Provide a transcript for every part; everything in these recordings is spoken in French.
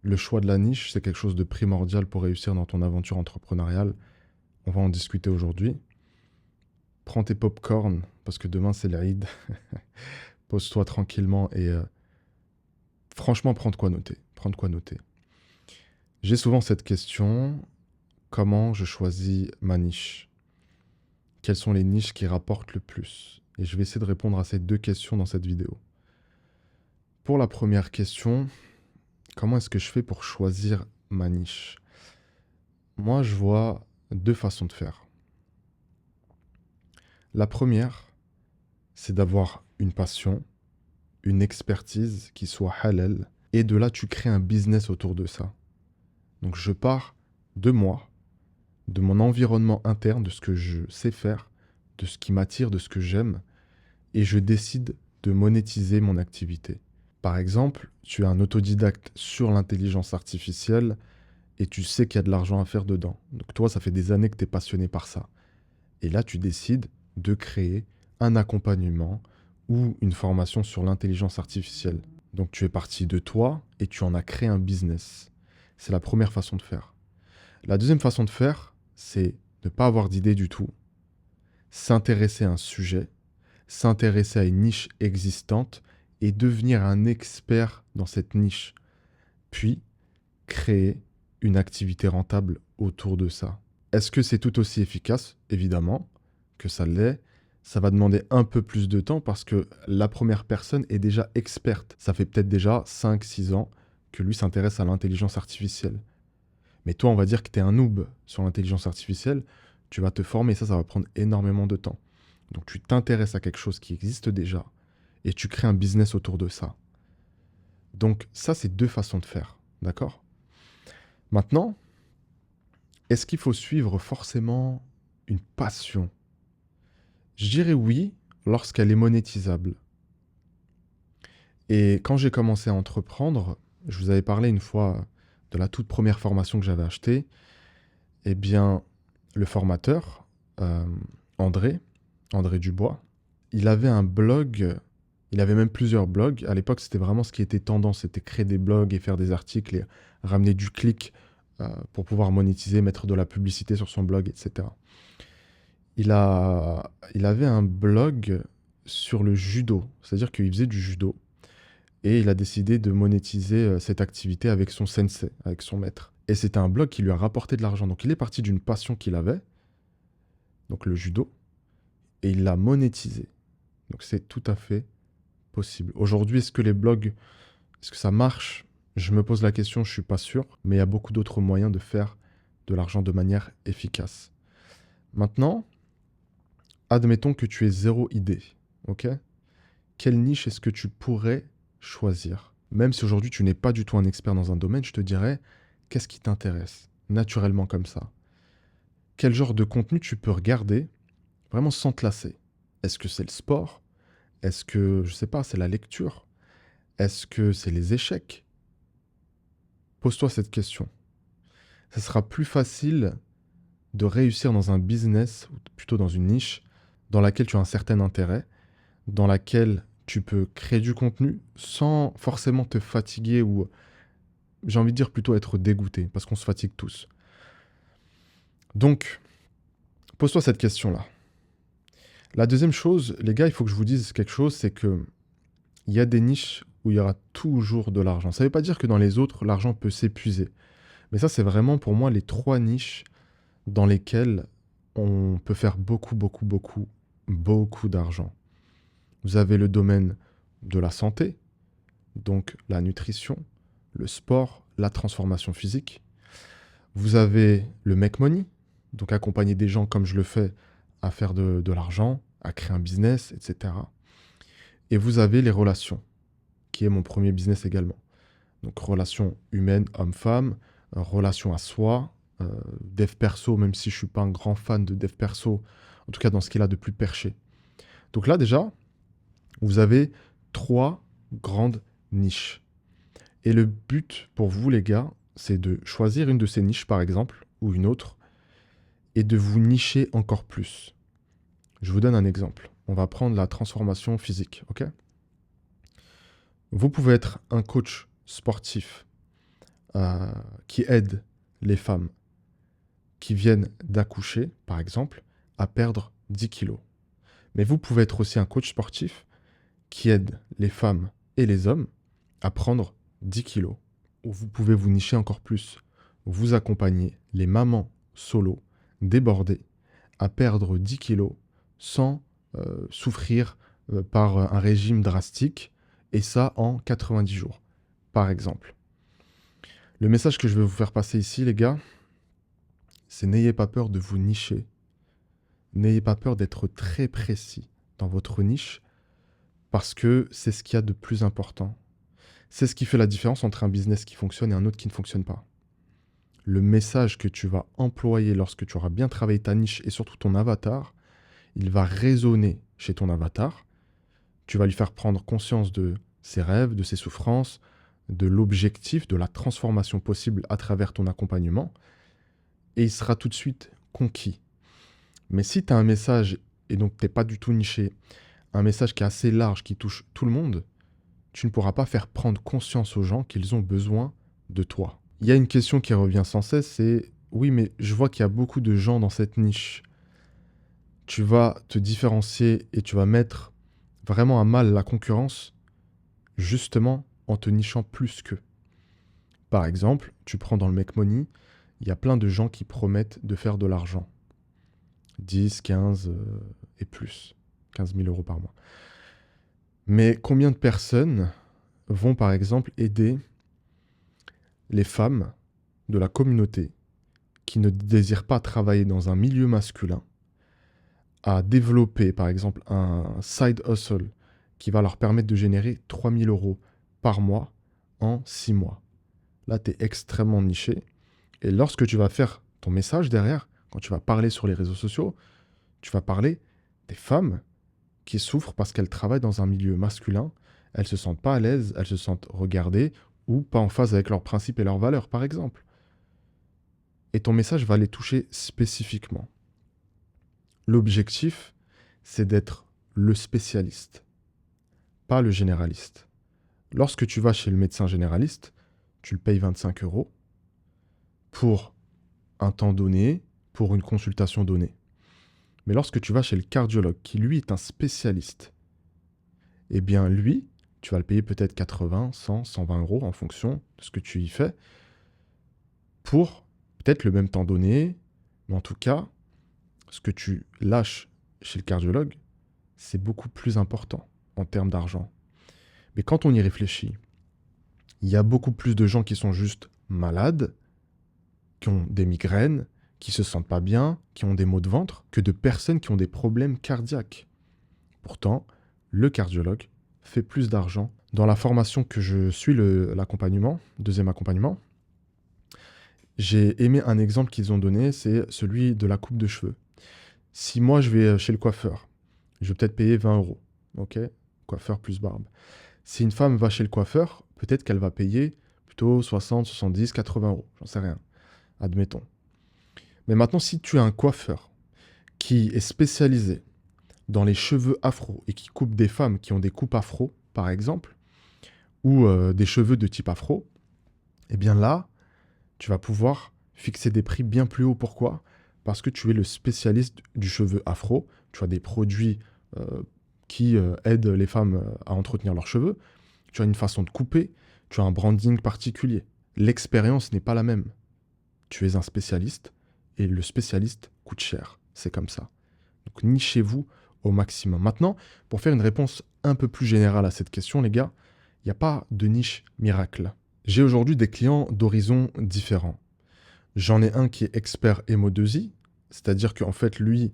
Le choix de la niche, c'est quelque chose de primordial pour réussir dans ton aventure entrepreneuriale. On va en discuter aujourd'hui. Prends tes pop-corn, parce que demain c'est l'Aïd. Pose-toi tranquillement et franchement, prends de quoi noter. Prends de quoi noter. J'ai souvent cette question, comment je choisis ma niche? Quelles sont les niches qui rapportent le plus? Et je vais essayer de répondre à ces deux questions dans cette vidéo. Pour la première question, comment est-ce que je fais pour choisir ma niche? Moi, je vois deux façons de faire. La première, c'est d'avoir une passion, une expertise qui soit halal, et de là, tu crées un business autour de ça. Donc, je pars de moi, de mon environnement interne, de ce que je sais faire, de ce qui m'attire, de ce que j'aime, et je décide de monétiser mon activité. Par exemple, tu es un autodidacte sur l'intelligence artificielle et tu sais qu'il y a de l'argent à faire dedans. Donc toi, ça fait des années que tu es passionné par ça. Et là, tu décides de créer un accompagnement ou une formation sur l'intelligence artificielle. Donc tu es parti de toi et tu en as créé un business. C'est la première façon de faire. La deuxième façon de faire, c'est ne pas avoir d'idée du tout, s'intéresser à un sujet, s'intéresser à une niche existante et devenir un expert dans cette niche. Puis, créer une activité rentable autour de ça. Est-ce que c'est tout aussi efficace? Évidemment que ça l'est. Ça va demander un peu plus de temps parce que la première personne est déjà experte. Ça fait peut-être déjà 5, 6 ans que lui s'intéresse à l'intelligence artificielle. Mais toi, on va dire que tu es un noob sur l'intelligence artificielle. Tu vas te former, ça va prendre énormément de temps. Donc tu t'intéresses à quelque chose qui existe déjà et tu crées un business autour de ça. Donc ça, c'est deux façons de faire. D'accord? Maintenant, est-ce qu'il faut suivre forcément une passion? Je dirais oui, lorsqu'elle est monétisable. Et quand j'ai commencé à entreprendre, je vous avais parlé une fois de la toute première formation que j'avais achetée. Eh bien, le formateur, euh, André, André Dubois, il avait un blog, il avait même plusieurs blogs. À l'époque, c'était vraiment ce qui était tendance, c'était créer des blogs et faire des articles et ramener du clic pour pouvoir monétiser, mettre de la publicité sur son blog, etc. Il avait un blog sur le judo, c'est-à-dire qu'il faisait du judo et il a décidé de monétiser cette activité avec son sensei, avec son maître. Et c'était un blog qui lui a rapporté de l'argent. Donc il est parti d'une passion qu'il avait, donc le judo, et il l'a monétisé. Donc c'est tout à fait possible. Aujourd'hui, est-ce que les blogs, est-ce que ça marche? Je me pose la question, je suis pas sûr, mais il y a beaucoup d'autres moyens de faire de l'argent de manière efficace. Maintenant, admettons que tu aies zéro idée, ok? Quelle niche est-ce que tu pourrais choisir? Même si aujourd'hui tu n'es pas du tout un expert dans un domaine, je te dirais, qu'est-ce qui t'intéresse? Naturellement comme ça. Quel genre de contenu tu peux regarder vraiment sans te lasser? Est-ce que c'est le sport? Est-ce que, je sais pas, c'est la lecture? Est-ce que c'est les échecs? Pose-toi cette question. Ce sera plus facile de réussir dans un business, ou plutôt dans une niche, dans laquelle tu as un certain intérêt, dans laquelle tu peux créer du contenu sans forcément te fatiguer ou, j'ai envie de dire plutôt être dégoûté, parce qu'on se fatigue tous. Donc, pose-toi cette question-là. La deuxième chose, les gars, il faut que je vous dise quelque chose, c'est que il y a des niches où il y aura toujours de l'argent. Ça ne veut pas dire que dans les autres, l'argent peut s'épuiser. Mais ça, c'est vraiment pour moi les trois niches dans lesquelles on peut faire beaucoup, beaucoup, beaucoup, beaucoup d'argent. Vous avez le domaine de la santé, donc la nutrition, le sport, la transformation physique. Vous avez le make money, donc accompagner des gens comme je le fais à faire de l'argent, à créer un business, etc. Et vous avez les relations, qui est mon premier business également. Donc relations humaines, homme-femme, relation à soi, dev perso, même si je ne suis pas un grand fan de dev perso, en tout cas dans ce qu'il a de plus perché. Donc là déjà, vous avez trois grandes niches. Et le but pour vous les gars, c'est de choisir une de ces niches par exemple, ou une autre, et de vous nicher encore plus. Je vous donne un exemple. On va prendre la transformation physique, ok? Vous pouvez être un coach sportif, qui aide les femmes qui viennent d'accoucher, par exemple, à perdre 10 kilos. Mais vous pouvez être aussi un coach sportif qui aide les femmes et les hommes à prendre 10 kilos. Ou vous pouvez vous nicher encore plus. Vous accompagner les mamans solo débordées à perdre 10 kilos sans souffrir par un régime drastique, et ça en 90 jours, par exemple. Le message que je vais vous faire passer ici, les gars, c'est n'ayez pas peur de vous nicher. N'ayez pas peur d'être très précis dans votre niche, parce que c'est ce qu'il y a de plus important. C'est ce qui fait la différence entre un business qui fonctionne et un autre qui ne fonctionne pas. Le message que tu vas employer lorsque tu auras bien travaillé ta niche et surtout ton avatar, il va résonner chez ton avatar. Tu vas lui faire prendre conscience de ses rêves, de ses souffrances, de l'objectif, de la transformation possible à travers ton accompagnement. Et il sera tout de suite conquis. Mais si tu as un message, et donc tu n'es pas du tout niché, un message qui est assez large, qui touche tout le monde, tu ne pourras pas faire prendre conscience aux gens qu'ils ont besoin de toi. Il y a une question qui revient sans cesse, c'est « Oui, mais je vois qu'il y a beaucoup de gens dans cette niche. » Tu vas te différencier et tu vas mettre vraiment à mal la concurrence, justement en te nichant plus qu'eux. Par exemple, tu prends dans le Make Money, il y a plein de gens qui promettent de faire de l'argent. 10, 15 et plus. 15 000 euros par mois. Mais combien de personnes vont, par exemple, aider les femmes de la communauté qui ne désirent pas travailler dans un milieu masculin à développer, par exemple, un side hustle qui va leur permettre de générer 3 000 euros par mois en 6 mois. Là, tu es extrêmement niché. Et lorsque tu vas faire ton message derrière, quand tu vas parler sur les réseaux sociaux, tu vas parler des femmes qui souffrent parce qu'elles travaillent dans un milieu masculin, elles ne se sentent pas à l'aise, elles se sentent regardées ou pas en phase avec leurs principes et leurs valeurs, par exemple. Et ton message va les toucher spécifiquement. L'objectif, c'est d'être le spécialiste, pas le généraliste. Lorsque tu vas chez le médecin généraliste, tu le payes 25 euros pour un temps donné, pour une consultation donnée. Mais lorsque tu vas chez le cardiologue, qui lui est un spécialiste, eh bien lui, tu vas le payer peut-être 80, 100, 120 euros en fonction de ce que tu y fais, pour peut-être le même temps donné, mais en tout cas, ce que tu lâches chez le cardiologue, c'est beaucoup plus important en termes d'argent. Mais quand on y réfléchit, il y a beaucoup plus de gens qui sont juste malades, qui ont des migraines, qui se sentent pas bien, qui ont des maux de ventre, que de personnes qui ont des problèmes cardiaques. Pourtant, le cardiologue fait plus d'argent. Dans la formation que je suis, l'accompagnement, deuxième accompagnement, j'ai aimé un exemple qu'ils ont donné, c'est celui de la coupe de cheveux. Si moi je vais chez le coiffeur, je vais peut-être payer 20 euros, ok? Coiffeur plus barbe. Si une femme va chez le coiffeur, peut-être qu'elle va payer plutôt 60, 70, 80 euros, j'en sais rien, admettons. Mais maintenant, si tu as un coiffeur qui est spécialisé dans les cheveux afro et qui coupe des femmes qui ont des coupes afro, par exemple, ou des cheveux de type afro, eh bien là, tu vas pouvoir fixer des prix bien plus hauts. Pourquoi ? Parce que tu es le spécialiste du cheveu afro, tu as des produits qui aident les femmes à entretenir leurs cheveux, tu as une façon de couper, tu as un branding particulier. L'expérience n'est pas la même. Tu es un spécialiste et le spécialiste coûte cher. C'est comme ça. Donc nichez-vous au maximum. Maintenant, pour faire une réponse un peu plus générale à cette question, les gars, il n'y a pas de niche miracle. J'ai aujourd'hui des clients d'horizons différents. J'en ai un qui est expert Emo2i, c'est-à-dire qu'en fait, lui,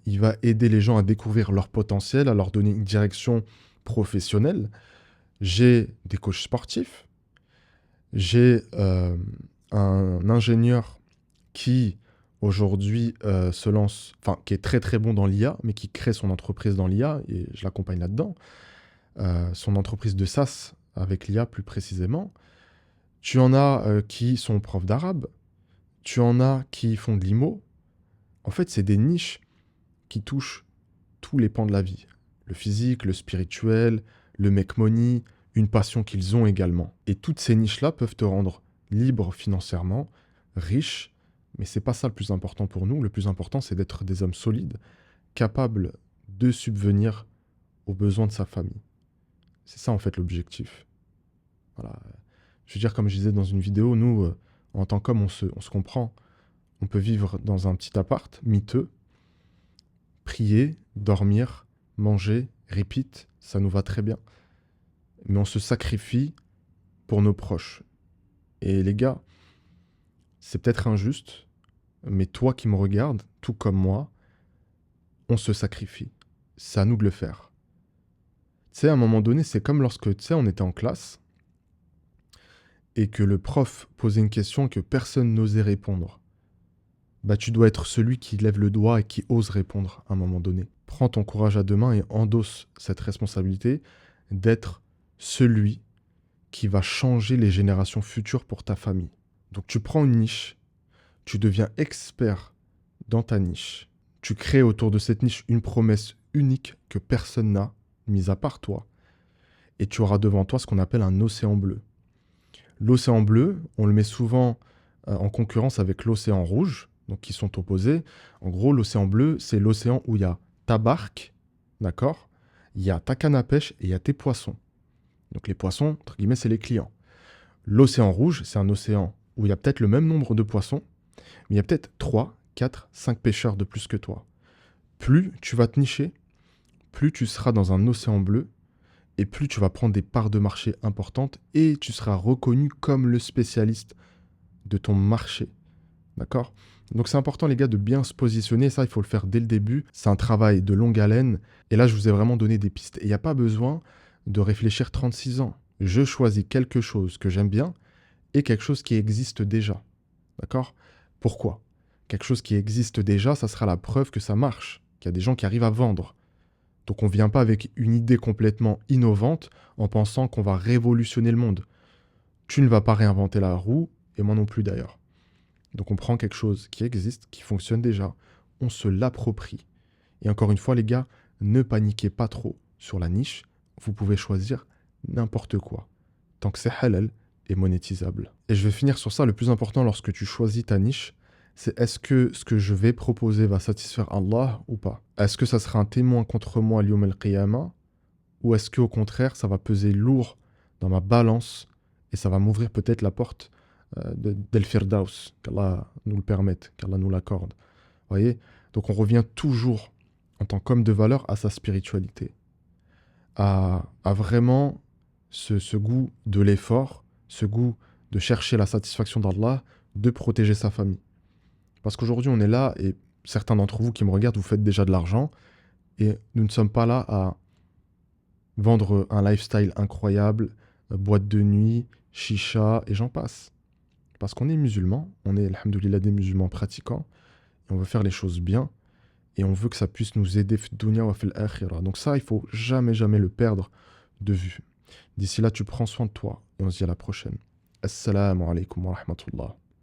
il va aider les gens à découvrir leur potentiel, à leur donner une direction professionnelle. J'ai des coachs sportifs. J'ai un ingénieur qui, aujourd'hui, se lance, enfin, qui est très très bon dans l'IA, mais qui crée son entreprise dans l'IA, et je l'accompagne là-dedans. Son entreprise de SaaS avec l'IA plus précisément. Tu en as qui sont profs d'arabe. Tu en as qui font de l'IMO. En fait, c'est des niches qui touchent tous les pans de la vie. Le physique, le spirituel, le make money, une passion qu'ils ont également. Et toutes ces niches-là peuvent te rendre libres financièrement, riches, mais c'est pas ça le plus important pour nous. Le plus important, c'est d'être des hommes solides, capables de subvenir aux besoins de sa famille. C'est ça en fait l'objectif. Voilà. Je veux dire, comme je disais dans une vidéo, nous, en tant qu'hommes, on se comprend. On peut vivre dans un petit appart miteux, prier, dormir, manger, repeat, ça nous va très bien. Mais on se sacrifie pour nos proches. Et les gars, c'est peut-être injuste, mais toi qui me regardes, tout comme moi, on se sacrifie. C'est à nous de le faire. Tu sais, à un moment donné, c'est comme lorsque, tu sais, on était en classe et que le prof posait une question que personne n'osait répondre. Bah, tu dois être celui qui lève le doigt et qui ose répondre à un moment donné. Prends ton courage à deux mains et endosse cette responsabilité d'être celui qui va changer les générations futures pour ta famille. Donc tu prends une niche, tu deviens expert dans ta niche, tu crées autour de cette niche une promesse unique que personne n'a, mis à part toi, et tu auras devant toi ce qu'on appelle un océan bleu. L'océan bleu, on le met souvent en concurrence avec l'océan rouge, donc qui sont opposés. En gros, l'océan bleu, c'est l'océan où il y a ta barque, d'accord? Il y a ta canne à pêche et il y a tes poissons. Donc les poissons, entre guillemets, c'est les clients. L'océan rouge, c'est un océan où il y a peut-être le même nombre de poissons, mais il y a peut-être 3, 4, 5 pêcheurs de plus que toi. Plus tu vas te nicher, plus tu seras dans un océan bleu, et plus tu vas prendre des parts de marché importantes, et tu seras reconnu comme le spécialiste de ton marché. D'accord? Donc c'est important les gars de bien se positionner, ça il faut le faire dès le début, c'est un travail de longue haleine, et là je vous ai vraiment donné des pistes. Et il n'y a pas besoin de réfléchir 36 ans. Je choisis quelque chose que j'aime bien, et quelque chose qui existe déjà. D'accord? Pourquoi? Quelque chose qui existe déjà, ça sera la preuve que ça marche, qu'il y a des gens qui arrivent à vendre. Donc on ne vient pas avec une idée complètement innovante en pensant qu'on va révolutionner le monde. Tu ne vas pas réinventer la roue, et moi non plus d'ailleurs. Donc on prend quelque chose qui existe, qui fonctionne déjà, on se l'approprie. Et encore une fois les gars, ne paniquez pas trop sur la niche, vous pouvez choisir n'importe quoi, tant que c'est halal et monétisable. Et je vais finir sur ça, le plus important lorsque tu choisis ta niche, c'est est-ce que ce que je vais proposer va satisfaire Allah ou pas? Est-ce que ça sera un témoin contre moi l'yawm al-qiyamah? Ou est-ce qu'au contraire, ça va peser lourd dans ma balance et ça va m'ouvrir peut-être la porte d'El Firdaus, qu'Allah nous le permette, qu'Allah nous l'accorde. Vous voyez? Donc on revient toujours, en tant qu'homme de valeur, à sa spiritualité. À vraiment ce goût de l'effort, ce goût de chercher la satisfaction d'Allah, de protéger sa famille. Parce qu'aujourd'hui, on est là, et certains d'entre vous qui me regardent, vous faites déjà de l'argent, et nous ne sommes pas là à vendre un lifestyle incroyable, boîte de nuit, chicha, et j'en passe. Parce qu'on est musulmans, on est, alhamdoulilah, des musulmans pratiquants, et on veut faire les choses bien, et on veut que ça puisse nous aider fil dunya wa fil akhirah. Donc ça, il faut jamais, jamais le perdre de vue. D'ici là, tu prends soin de toi, et on se dit à la prochaine. Assalamu alaikum wa rahmatullah.